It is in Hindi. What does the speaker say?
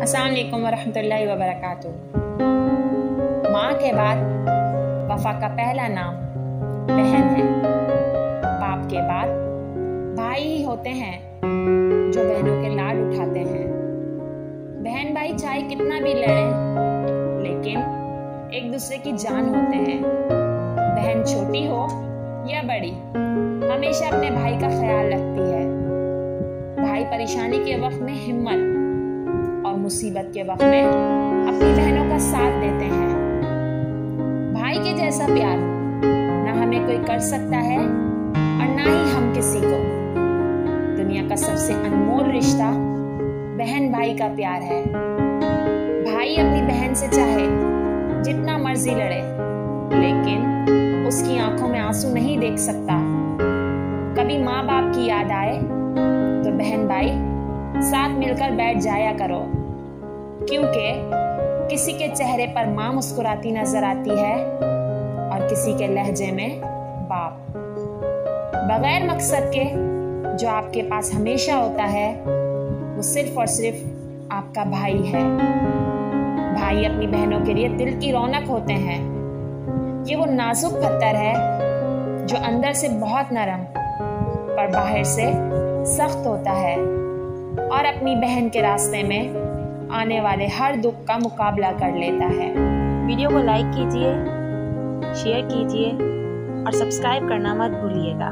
अस्सलाम वालेकुम वरहमतुल्लाहि वबरकातुहू। माँ के बाद वफ़ा का पहला नाम बहन है। बाप के बाद भाई ही होते हैं जो बहनों के लाड उठाते हैं। बहन भाई चाहे कितना भी लड़ें, लेकिन एक दूसरे की जान होते हैं। बहन छोटी हो या बड़ी, हमेशा अपने भाई का ख्याल रखती है। भाई परेशानी के वक्त में हिम्मत और मुसीबत के वक्त में अपनी बहनों का साथ देते हैं। भाई के जैसा प्यार ना हमें कोई कर सकता है और ना ही हम किसी को। दुनिया का सबसे अनमोल रिश्ता बहन भाई का प्यार है। भाई अपनी बहन से चाहे जितना मर्जी लड़े, लेकिन उसकी आंखों में आंसू नहीं देख सकता। कभी माँ बाप की याद आए तो बहन भाई साथ मिलकर बैठ जाया करो, क्योंकि किसी के चेहरे पर माँ मुस्कुराती नजर आती है और किसी के लहजे में बाप। बगैर मकसद के जो आपके पास हमेशा होता है वो सिर्फ और सिर्फ आपका भाई है। भाई अपनी बहनों के लिए दिल की रौनक होते हैं। ये वो नाजुक पत्थर है जो अंदर से बहुत नरम पर बाहर से सख्त होता है और अपनी बहन के रास्ते में आने वाले हर दुख का मुकाबला कर लेता है। वीडियो को लाइक कीजिए, शेयर कीजिए और सब्सक्राइब करना मत भूलिएगा।